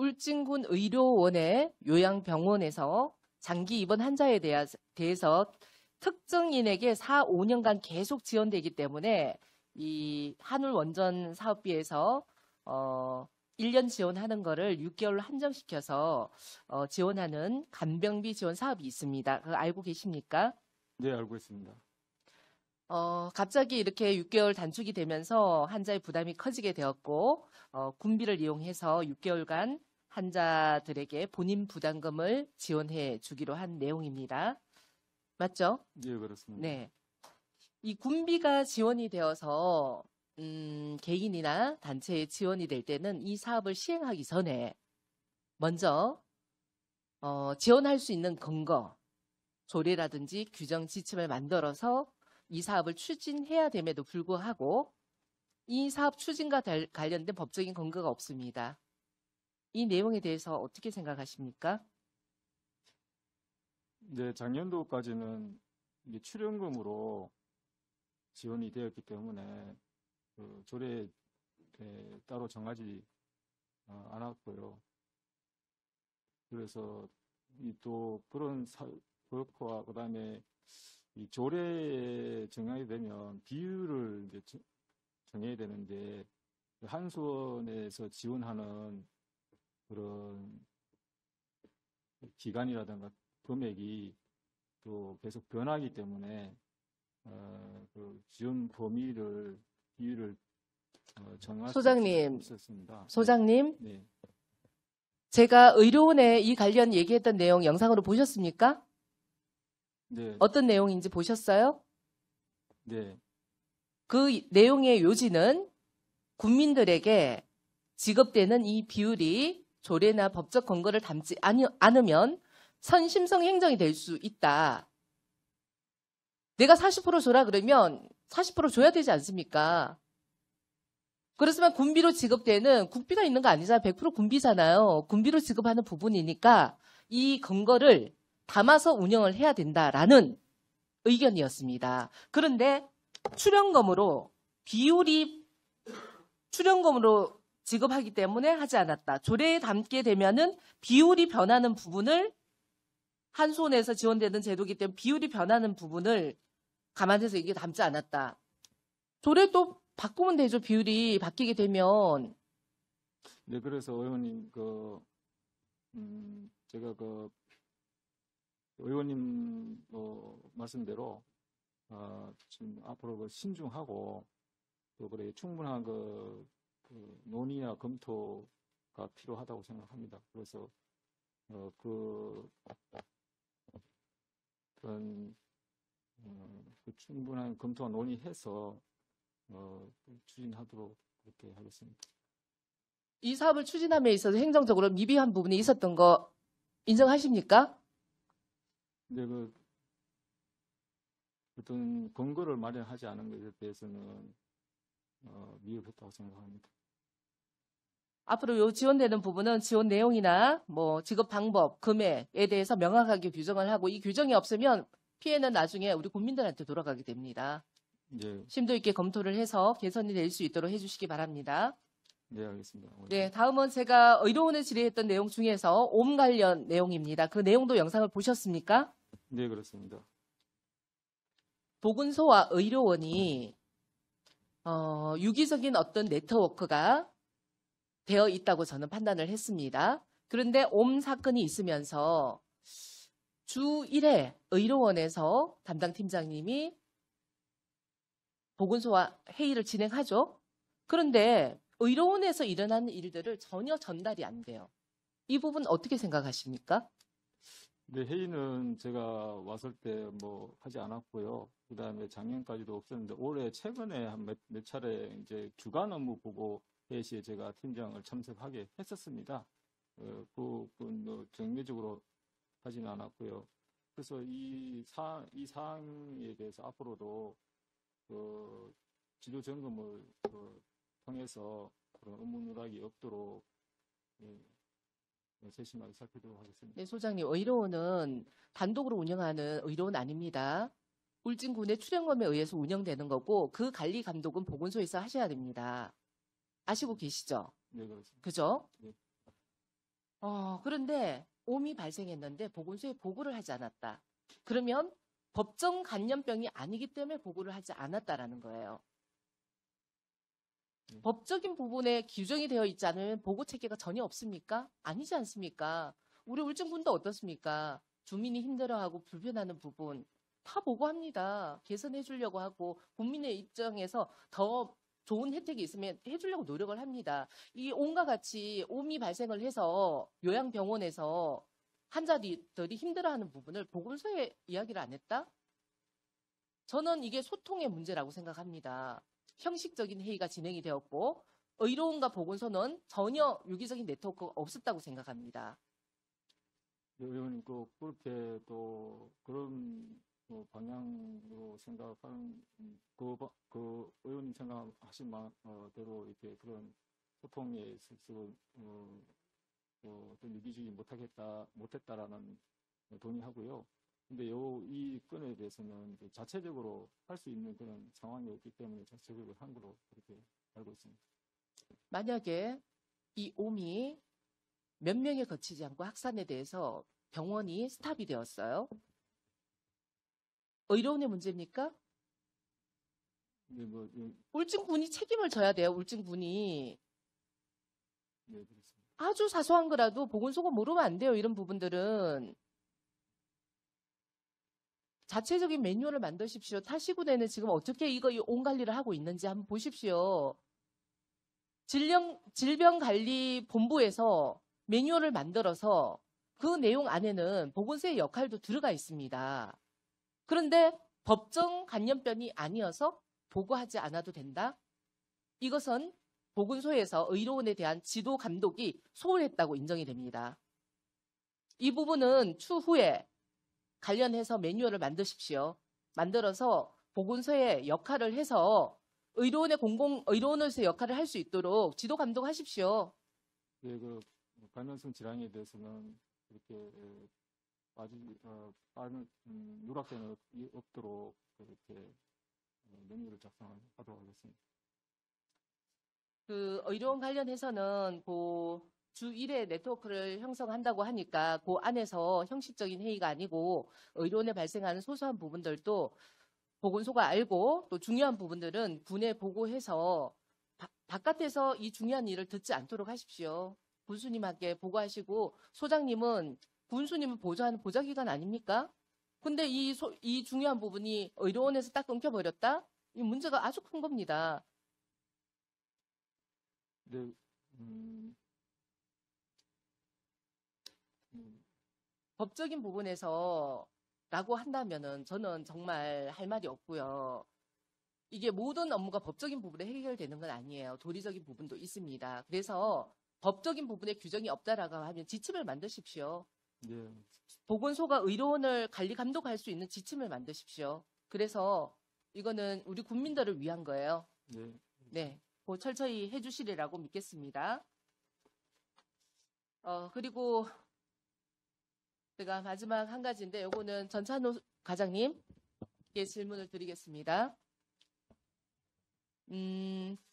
울진군 의료원의 요양병원에서 장기 입원 환자에 대해서 특정인에게 4, 5년간 계속 지원되기 때문에 이 한울원전 사업비에서 1년 지원하는 거를 6개월로 한정시켜서 지원하는 간병비 지원 사업이 있습니다. 그거 알고 계십니까? 네, 알고 있습니다. 갑자기 이렇게 6개월 단축이 되면서 환자의 부담이 커지게 되었고 군비를 이용해서 6개월간 환자들에게 본인 부담금을 지원해 주기로 한 내용입니다. 맞죠? 네, 그렇습니다. 네. 이 군비가 지원이 되어서 개인이나 단체에 지원이 될 때는 이 사업을 시행하기 전에 먼저 지원할 수 있는 근거, 조례라든지 규정 지침을 만들어서 이 사업을 추진해야 됨에도 불구하고 이 사업 추진과 관련된 법적인 근거가 없습니다. 이 내용에 대해서 어떻게 생각하십니까? 네, 작년도까지는 이게 출연금으로 지원이 되었기 때문에 그 조례에 따로 정하지 않았고요. 그래서 또 그런 그렇고 그다음에 이 조례에 정하게 되면 비율을 이제 정해야 되는데 한수원에서 지원하는 그런 기간이라든가 금액이 또 계속 변하기 때문에 그 지원 범위를 비율을 정할 수 없었습니다. 소장님, 네. 제가 의료원에 이 관련 얘기했던 내용 영상으로 보셨습니까? 네. 어떤 내용인지 보셨어요? 네. 그 내용의 요지는 국민들에게 지급되는 이 비율이 조례나 법적 근거를 담지 않으면 선심성 행정이 될 수 있다. 내가 40% 줘라 그러면 40% 줘야 되지 않습니까? 그렇지만 군비로 지급되는 국비가 있는 거 아니잖아요. 100% 군비잖아요. 군비로 지급하는 부분이니까 이 근거를 담아서 운영을 해야 된다라는 의견이었습니다. 그런데 출연금으로 지급하기 때문에 하지 않았다. 조례에 담게 되면은 비율이 변하는 부분을 한수원에서 지원되는 제도이기 때문에 비율이 변하는 부분을 감안해서 이게 담지 않았다. 조례도 바꾸면 되죠. 비율이 바뀌게 되면. 네, 그래서 의원님 제가 의원님 말씀대로 지금 앞으로 신중하고 또 그래 충분한 그 논의나 검토가 필요하다고 생각합니다. 그래서 그런 충분한 검토와 논의해서 추진하도록 그렇게 하겠습니다. 이 사업을 추진함에 있어서 행정적으로 미비한 부분이 있었던 거 인정하십니까? 네, 어떤 근거를 마련하지 않은 것에 대해서는 미흡했다고 생각합니다. 앞으로 요 지원되는 부분은 지원 내용이나 뭐 지급 방법, 금액에 대해서 명확하게 규정을 하고 이 규정이 없으면 피해는 나중에 우리 국민들한테 돌아가게 됩니다. 네. 심도 있게 검토를 해서 개선이 될 수 있도록 해주시기 바랍니다. 네, 알겠습니다. 네, 다음은 제가 의료원에 질의했던 내용 중에서 옴 관련 내용입니다. 그 내용도 영상을 보셨습니까? 네, 그렇습니다. 보건소와 의료원이 유기적인 어떤 네트워크가 되어 있다고 저는 판단을 했습니다. 그런데 옴 사건이 있으면서 주 1회 의료원에서 담당 팀장님이 보건소와 회의를 진행하죠. 그런데 의료원에서 일어나는 일들을 전혀 전달이 안 돼요. 이 부분 어떻게 생각하십니까? 네, 회의는 제가 왔을 때 뭐 하지 않았고요. 그 다음에 작년까지도 없었는데 올해 최근에 한 몇 차례 이제 주간 업무 보고 회의 시에 제가 팀장을 참석하게 했었습니다. 그 부분도 정례적으로 하지는 않았고요. 그래서 이 사항에 대해서 앞으로도 지도 점검을 통해서 그런 업무 누락이 없도록 세심하게 살피도록 하겠습니다. 네, 소장님, 의료원은 단독으로 운영하는 의료원 아닙니다. 울진군의 출연검에 의해서 운영되는 거고 그 관리 감독은 보건소에서 하셔야 됩니다. 아시고 계시죠? 네, 그렇습니다. 그죠? 네. 그런데 옴이 발생했는데 보건소에 보고를 하지 않았다. 그러면 법정 감염병이 아니기 때문에 보고를 하지 않았다라는 거예요. 법적인 부분에 규정이 되어 있지 않은 보고 체계가 전혀 없습니까? 아니지 않습니까? 우리 울증군도 어떻습니까? 주민이 힘들어하고 불편하는 부분 다 보고합니다. 개선해 주려고 하고 국민의 입장에서 더 좋은 혜택이 있으면 해주려고 노력을 합니다. 이 옴과 같이 옴이 발생을 해서 요양병원에서 환자들이 힘들어하는 부분을 보건소에 이야기를 안 했다? 저는 이게 소통의 문제라고 생각합니다. 형식적인 회의가 진행이 되었고 의료원과 보건소는 전혀 유기적인 네트워크가 없었다고 생각합니다. 네, 의원님, 그렇게 또 그런 방향으로 생각하는, 그 의원님 생각하신 대로 이렇게 그런 소통에 있어서, 어떤 유기적이 못했다라는 동의하고요. 근데 이 건에 대해서는 이제 자체적으로 할 수 있는 그런 상황이 없기 때문에 자체적으로 한 걸로 그렇게 알고 있습니다. 만약에 이 옴이 몇 명에 거치지 않고 확산에 대해서 병원이 스탑이 되었어요. 의료원의 문제입니까? 네, 울증군이 책임을 져야 돼요. 울증군이. 네, 그렇습니다. 아주 사소한 거라도 보건소가 모르면 안 돼요. 이런 부분들은. 자체적인 매뉴얼을 만드십시오. 타시구내는 지금 어떻게 온 관리를 하고 있는지 한번 보십시오. 질병관리본부에서 매뉴얼을 만들어서 그 내용 안에는 보건소의 역할도 들어가 있습니다. 그런데 법정 감염병이 아니어서 보고하지 않아도 된다? 이것은 보건소에서 의료원에 대한 지도 감독이 소홀했다고 인정이 됩니다. 이 부분은 추후에 관련해서 매뉴얼을 만드십시오. 만들어서 보건소의 역할을 해서 의료원에서 역할을 할 수 있도록 지도 감독하십시오. 네, 감염성 질환에 대해서는 그렇게 아주 빠른 누락되는 없도록 그렇게 메뉴를 작성하도록 하겠습니다. 그 의료원 관련해서는 주 1회 네트워크를 형성한다고 하니까 그 안에서 형식적인 회의가 아니고 의료원에 발생하는 소소한 부분들도 보건소가 알고 또 중요한 부분들은 군에 보고해서 바깥에서 이 중요한 일을 듣지 않도록 하십시오. 군수님한테 보고하시고 소장님은 군수님을 보좌하는 보좌기관 아닙니까? 근데 이 중요한 부분이 의료원에서 딱 끊겨버렸다? 이 문제가 아주 큰 겁니다. 네, 법적인 부분에서 라고 한다면은 저는 정말 할 말이 없고요. 이게 모든 업무가 법적인 부분에 해결되는 건 아니에요. 도리적인 부분도 있습니다. 그래서 법적인 부분에 규정이 없다라고 하면 지침을 만드십시오. 네. 보건소가 의료원을 관리 감독할 수 있는 지침을 만드십시오. 그래서 이거는 우리 국민들을 위한 거예요. 네. 네, 철저히 해주시리라고 믿겠습니다. 그리고 제가 마지막 한 가지인데 요거는 전찬호 과장님께 질문을 드리겠습니다.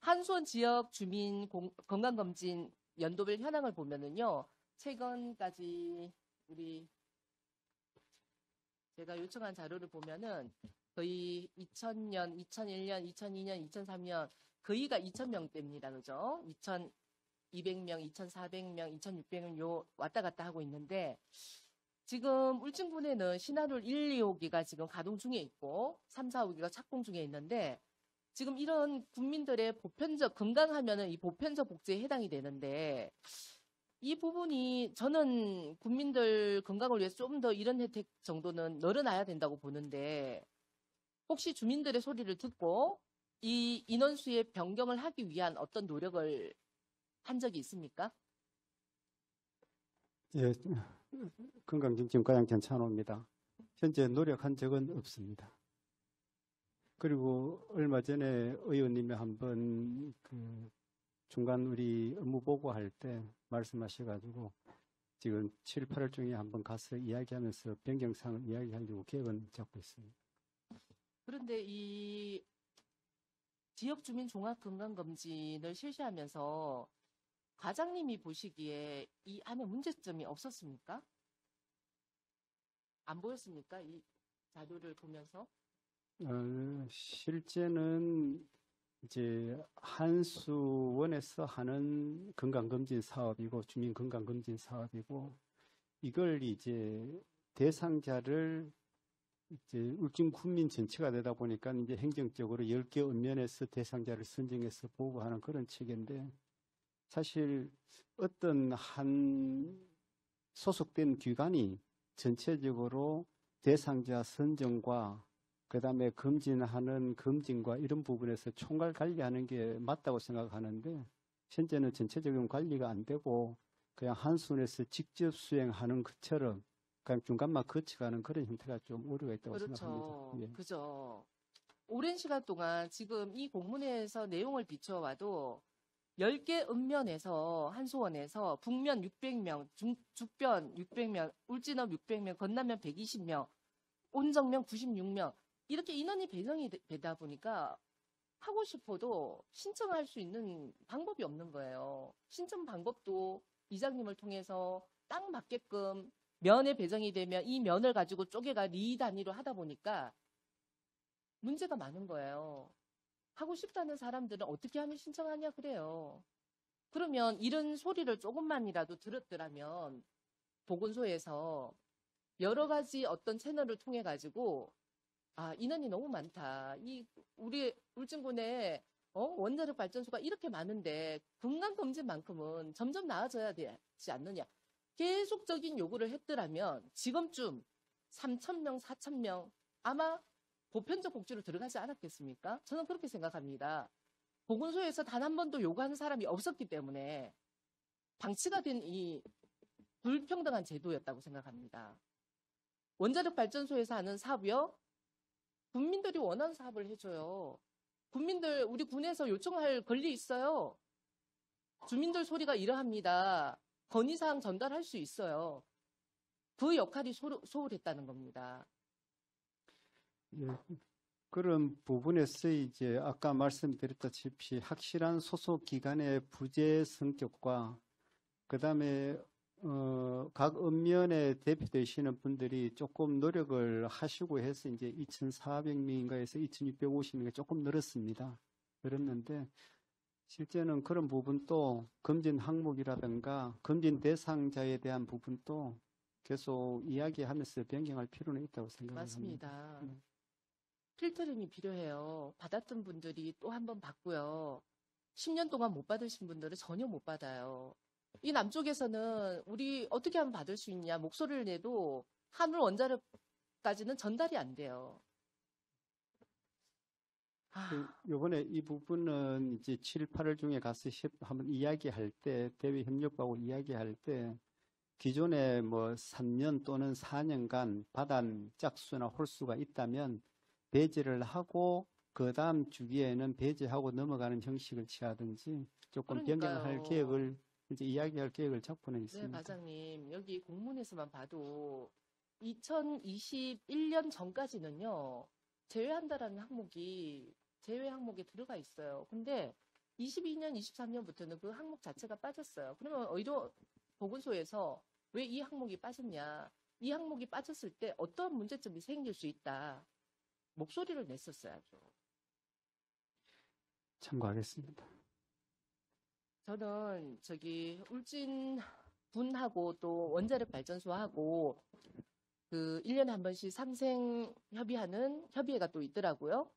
한손 지역 주민 건강검진 연도별 현황을 보면은요, 최근까지 제가 요청한 자료를 보면은 거의 2000년, 2001년, 2002년, 2003년 거의가 2000명대입니다. 그죠? 2200명, 2400명, 2600명 요 왔다 갔다 하고 있는데 지금 울진군에는 신한울 1, 2호기가 지금 가동 중에 있고 3, 4호기가 착공 중에 있는데 지금 이런 국민들의 건강하면은 이 보편적 복지에 해당이 되는데 이 부분이 저는 국민들 건강을 위해서 좀 더 이런 혜택 정도는 늘어나야 된다고 보는데 혹시 주민들의 소리를 듣고 이 인원수의 변경을 하기 위한 어떤 노력을 한 적이 있습니까? 예, 건강증진 과장 전찬호입니다. 현재 노력한 적은 없습니다. 그리고 얼마 전에 의원님이 한번 중간 우리 업무 보고할 때 말씀하셔가지고 지금 7, 8월 중에 한번 가서 이야기하면서 변경사항을 이야기하려고 계획은 잡고 있습니다. 그런데 이 지역주민 종합건강검진을 실시하면서 과장님이 보시기에 이 안에 문제점이 없었습니까? 안 보였습니까? 이 자료를 보면서? 실제는 이제 한수원에서 하는 건강검진 사업이고 주민건강검진 사업이고 이걸 이제 대상자를 이제 울진 군민 전체가 되다 보니까 이제 행정적으로 10개 읍면에서 대상자를 선정해서 보고하는 그런 체계인데 사실 어떤 한 소속된 기관이 전체적으로 대상자 선정과 그다음에 검진하는 검진과 이런 부분에서 총괄 관리하는 게 맞다고 생각하는데 현재는 전체적인 관리가 안 되고 그냥 한순에서 직접 수행하는 것처럼 그냥 중간만 거쳐가는 그런 형태가 좀 오류가 있다고 그렇죠. 생각합니다. 예. 그죠. 오랜 시간 동안 지금 이 공문에서 내용을 비춰와도 10개 읍면에서 한수원에서 북면 600명, 죽변 600명, 울진읍 600명, 건남면 120명, 온정면 96명 이렇게 인원이 배정이 되다 보니까 하고 싶어도 신청할 수 있는 방법이 없는 거예요. 신청 방법도 이장님을 통해서 딱 맞게끔 면에 배정이 되면 이 면을 가지고 쪼개가 리 단위로 하다 보니까 문제가 많은 거예요. 하고 싶다는 사람들은 어떻게 하면 신청하냐 그래요. 그러면 이런 소리를 조금만이라도 들었더라면 보건소에서 여러 가지 어떤 채널을 통해 가지고 인원이 너무 많다. 우리 울진군에 원자력 발전소가 이렇게 많은데 건강검진만큼은 점점 나아져야 되지 않느냐. 계속적인 요구를 했더라면 지금쯤 3,000명, 4,000명 아마 보편적 복지로 들어가지 않았겠습니까? 저는 그렇게 생각합니다. 보건소에서 단 한 번도 요구하는 사람이 없었기 때문에 방치가 된 이 불평등한 제도였다고 생각합니다. 원자력 발전소에서 하는 사업이요? 국민들이 원하는 사업을 해줘요. 국민들, 우리 군에서 요청할 권리 있어요. 주민들 소리가 이러합니다. 건의사항 전달할 수 있어요. 그 역할이 소홀했다는 겁니다. 예, 그런 부분에서 이제 아까 말씀드렸다시피 확실한 소속 기관의 부재 성격과 그다음에 각 읍면에 대표되시는 분들이 조금 노력을 하시고 해서 이제 2,400명인가에서 2,650명이 조금 늘었습니다. 늘었는데 실제는 그런 부분도 검진 항목이라든가 검진 대상자에 대한 부분도 계속 이야기하면서 변경할 필요는 있다고 생각합니다. 맞습니다. 필터링이 필요해요. 받았던 분들이 또 한 번 받고요. 10년 동안 못 받으신 분들은 전혀 못 받아요. 이 남쪽에서는 우리 어떻게 하면 받을 수 있냐 목소리를 내도 한울 원자력까지는 전달이 안 돼요. 요번에 이 부분은 이제 7, 8월 중에 가서 한번 이야기할 때, 대외 협력하고 이야기할 때, 기존에 뭐 3년 또는 4년간 받은 짝수나 홀수가 있다면 배제를 하고 그 다음 주기에는 배제하고 넘어가는 형식을 취하든지 조금 변경할 계획을 이제 이야기할 계획을 잡고는 있습니다. 네, 과장님. 여기 공문에서만 봐도 2021년 전까지는요. 제외한다라는 항목이 제외 항목에 들어가 있어요. 근데 22년, 23년부터는 그 항목 자체가 빠졌어요. 그러면 의료 보건소에서 왜 이 항목이 빠졌냐? 이 항목이 빠졌을 때 어떤 문제점이 생길 수 있다. 목소리를 냈었어야죠. 참고하겠습니다. 저는 울진 군하고 또 원자력 발전소하고 그 1년에 한 번씩 상생 협의하는 협의회가 또 있더라고요.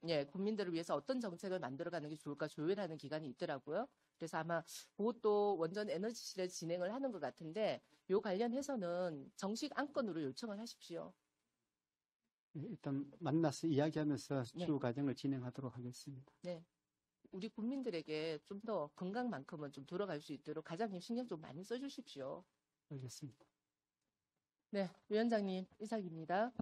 예, 국민들을 위해서 어떤 정책을 만들어가는 게 좋을까 조율하는 기관이 있더라고요. 그래서 아마 그것도 원전 에너지실에 진행을 하는 것 같은데 요 관련해서는 정식 안건으로 요청을 하십시오. 일단 만나서 이야기하면서 네. 추후 과정을 진행하도록 하겠습니다. 네. 우리 국민들에게 좀 더 건강만큼은 좀 돌아갈 수 있도록 과장님 신경 좀 많이 써주십시오. 알겠습니다. 네, 위원장님 이삭입니다.